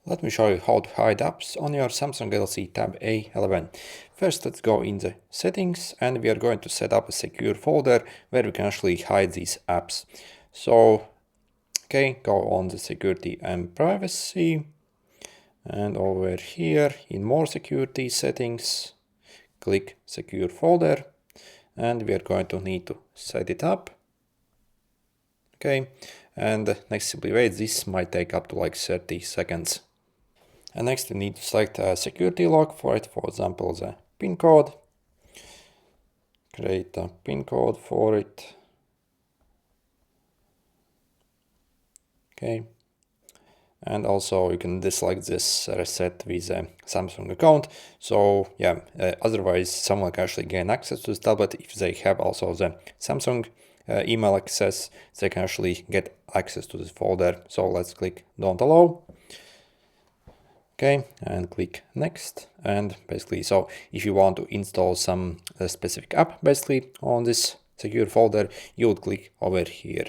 Let me show you how to hide apps on your Samsung Galaxy Tab A11. First, let's go in the settings and we are going to set up a secure folder where we can actually hide these apps. So, go on the security and privacy and over here in more security settings, click secure folder and we are going to need to set it up. And next simply wait, this might take up to like 30 seconds. And next we need to select a security lock for it, for example the PIN code. Create a PIN code for it. And also you can dislike this reset with a Samsung account. So otherwise someone can actually gain access to this tablet. If they have also the Samsung email access, they can actually get access to this folder. So let's click don't allow. And click next. And basically, so if you want to install some specific app basically on this secure folder, you would click over here.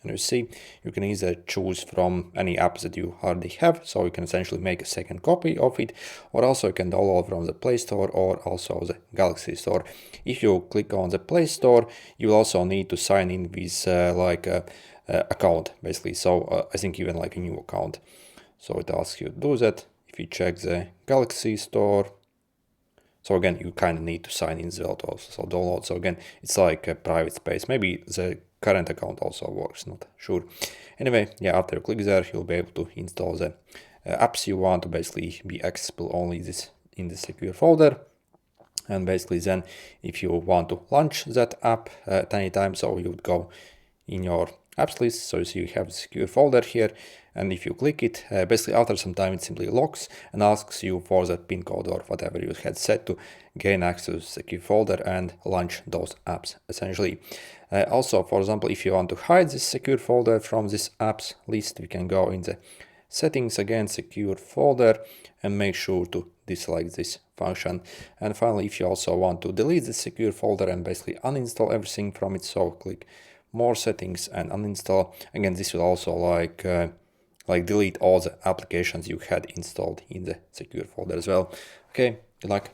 And you see, you can either choose from any apps that you already have, so you can essentially make a second copy of it, or also you can download from the Play Store or also the Galaxy Store. If you click on the Play Store, you also need to sign in with account basically. So I think even like a new account. So it asks you to do that. If you check the Galaxy Store, so again, you kind of need to sign in as well to also download. So again, it's like a private space. Maybe the current account also works, not sure. Anyway, after you click there, you'll be able to install the apps you want to basically be accessible only in the secure folder. And basically then, if you want to launch that app at any time, so you would go in your apps list, so you have the secure folder here, and if you click it, basically after some time it simply locks and asks you for that PIN code or whatever you had set to gain access to the secure folder and launch those apps essentially. Also, for example, if you want to hide this secure folder from this apps list, we can go in the settings again, secure folder, and make sure to dislike this function. And finally, if you also want to delete the secure folder and basically uninstall everything from it, so click more settings and uninstall. Again, this will also like delete all the applications you had installed in the secure folder as well. Good luck.